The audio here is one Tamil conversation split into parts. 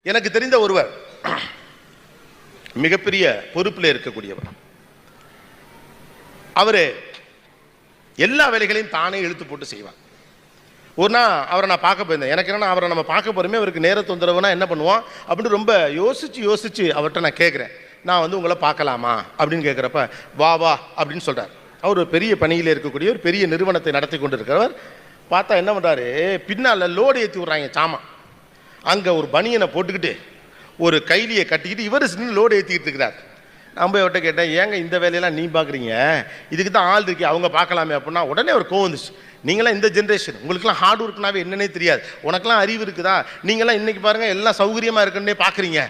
எனக்கு தெரிந்த ஒருவர் மிகப்பெரிய பொறுப்பில் இருக்கக்கூடியவர். அவரு எல்லா வேலைகளையும் தானே இழுத்து போட்டு செய்வார். ஒரு நாள் அவரை நான் பார்க்க போயிருந்தேன். எனக்கு என்னன்னா, அவரை நம்ம பார்க்க போகிறோமே, அவருக்கு நேர தொந்தரவுனா என்ன பண்ணுவோம் அப்படின்னு ரொம்ப யோசிச்சு அவர்கிட்ட நான் கேட்குறேன், நான் உங்களை பார்க்கலாமா அப்படின்னு கேட்குறப்ப, வா வா அப்படின்னு சொல்கிறார். அவர் ஒரு பெரிய பணியில் இருக்கக்கூடிய ஒரு பெரிய நிறுவனத்தை நடத்தி கொண்டு இருக்கிறவர். பார்த்தா என்ன பண்ணுறாரு, பின்னால் லோடு ஏற்றி விட்றாங்க சாமான். அங்கே ஒரு பனியனை போட்டுக்கிட்டு ஒரு கைலியை கட்டிக்கிட்டு இவர் லோடு ஏற்றிக்கிட்டு இருக்கிறார். நான் போய் அவர்கிட்ட கேட்டேன், ஏங்க இந்த வேலையெல்லாம் நீ பார்க்குறீங்க, இதுக்கு தான் ஆள் இருக்கே, அவங்க பார்க்கலாமே அப்படின்னா. உடனே ஒரு கோவம் வந்துச்சு. நீங்களாம் இந்த ஜென்ரேஷன், உங்களுக்குலாம் ஹார்ட் ஒர்க்னாவே என்னன்னே தெரியாது, உனக்கெல்லாம் அறிவு இருக்குதா, நீங்களாம் இன்றைக்கி பாருங்கள் எல்லாம் சௌகரியமாக இருக்குன்னே பார்க்குறீங்க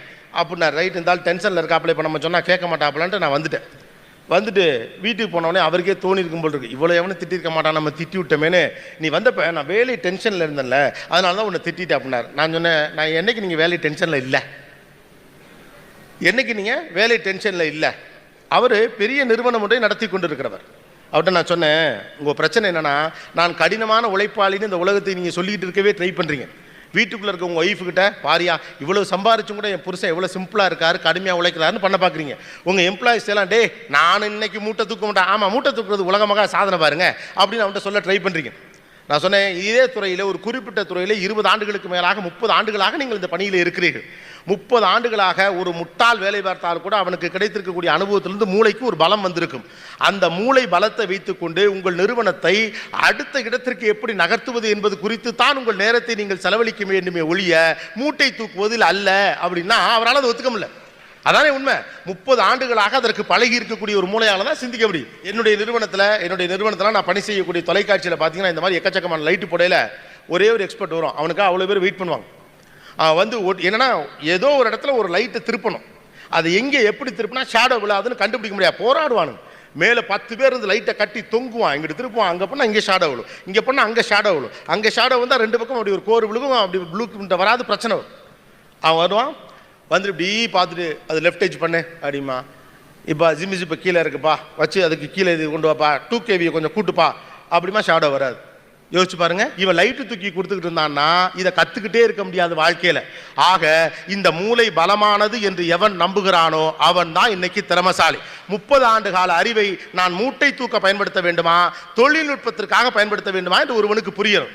அப்படின்னா. ரைட், இருந்தாலும் டென்ஷனில் இருக்காப்பில், இப்போ நம்ம சொன்னால் கேட்க மாட்டாப்பிலான்ட்டு நான் வந்துட்டு வீட்டுக்கு போனோடனே அவருக்கே தோணி இருக்கும் போல் இருக்கு, இவ்வளோ எவனும் திட்டிருக்க மாட்டான், நம்ம திட்டி விட்டோமேனு. நீ வந்தப்போ நான் வேலை டென்ஷனில் இருந்தேன்ல, அதனால தான் உன்னை திட்டேன் அப்படின்னார். நான் சொன்னேன், நான் என்னைக்கு நீங்கள் வேலை டென்ஷனில் இல்லை, என்னைக்கு நீங்கள் வேலை டென்ஷனில் இல்லை. அவர் பெரிய நிறுவனம் ஒன்றை நடத்தி கொண்டு இருக்கிறவர். அவர்கிட்ட நான் சொன்னேன், உங்கள் பிரச்சனை என்னென்னா, நான் கடினமான உழைப்பாளின்னு இந்த உலகத்தை நீங்கள் சொல்லிக்கிட்டு இருக்கவே ட்ரை பண்ணுறீங்க. வீட்டுக்குள்ளே இருக்க உங்கள் ஒய்ஃபுக்கிட்ட, பாரியா இவ்வளோ சம்பாரிச்சும் கூட என் புருஷன் எவ்வளோ சிம்பிளாக இருக்காரு, கடுமையாக உழைக்கிறாருன்னு பண்ண பார்க்குறீங்க. உங்கள் எம்ப்ளாயிஸ் எல்லாம், டே நான் இன்னைக்கு மூட்டை தூக்க மாட்டேன், ஆமாம் மூட்டை தூக்குறது உலகமாக சாதனை பாருங்க அப்படின்னு அவன்கிட்ட சொல்ல ட்ரை பண்ணுறீங்க. நான் சொன்னேன், இதே துறையில் ஒரு குறிப்பிட்ட துறையில் 20 ஆண்டுகளுக்கு மேலாக 30 ஆண்டுகளாக நீங்கள் இந்த பணியில் இருக்கிறீர்கள். 30 ஆண்டுகளாக ஒரு முட்டாள் வேலை பார்த்தால் கூட அவனுக்கு கிடைத்திருக்கக்கூடிய அனுபவத்திலிருந்து மூளைக்கு ஒரு பலம் வந்திருக்கும். அந்த மூளை பலத்தை வைத்துக்கொண்டு உங்கள் நிறுவனத்தை அடுத்த இடத்திற்கு எப்படி நகர்த்துவது என்பது குறித்து தான் உங்கள் நேரத்தை நீங்கள் செலவழிக்க வேண்டுமே ஒழிய மூட்டை தூக்குவதில் அல்ல அப்படின்னா அவரால் அதை ஒத்துக்க முடியல. அதானே உண்மை. 30 ஆண்டுகளாக அதற்கு பழகி இருக்கக்கூடிய ஒரு மூளையால தான் சிந்திக்க முடியும். என்னுடைய நிறுவனத்தில் நான் பணி செய்யக்கூடிய தொலைக்காட்சியில் பார்த்தீங்கன்னா இந்த மாதிரி எக்கச்சக்கமான லைட்டு போடையில் ஒரே ஒரு எக்ஸ்பர்ட் வரும். அவனுக்கு அவ்வளோ பேர் வெயிட் பண்ணுவாங்க. என்னன்னா, ஏதோ ஒரு இடத்துல ஒரு லைட்டை திருப்பணும், அது எங்கே எப்படி திருப்பினா ஷேடோ விழாதுன்னு கண்டுபிடிக்க முடியாது, போராடுவானுங்க. மேலே 10 பேர் இருந்து லைட்டை கட்டி தொங்குவான், இங்கிட்டு திருப்புவான், அங்கே பண்ணால் இங்கே ஷேடோ விழும், இங்கே பண்ணால் அங்கே ஷேடோ விழும், அங்கே ஷேடோ வந்தால் 2 பக்கம் அப்படி ஒரு கோர் விழுகும், அப்படி ப்ளூ வராது, பிரச்சனை வரும். அவன் வருவான், வந்துட்டு இப்படி பார்த்துட்டு அது லெஃப்ட் எஜ் பண்ணு அப்படிமா, இப்போ ஜிப்பு கீழே இருக்குப்பா, வச்சு அதுக்கு கீழே இது கொண்டு வாப்பா, 2 kV கொஞ்சம் கூட்டுப்பா அப்படிமா, ஷேடோ வராது. யோசிச்சு பாருங்க, இவன் லைட்டு தூக்கி கொடுத்துக்கிட்டு இருந்தான்னா இதை கத்துக்கிட்டே இருக்க முடியாது வாழ்க்கையில. ஆக இந்த மூளை பலமானது என்று எவன் நம்புகிறானோ அவன் தான் இன்னைக்கு திறமசாலி. 30 ஆண்டு கால அறிவை நான் மூட்டை தூக்க பயன்படுத்த வேண்டுமா, தொழில்நுட்பத்திற்காக பயன்படுத்த வேண்டுமா என்று ஒருவனுக்கு புரியணும்.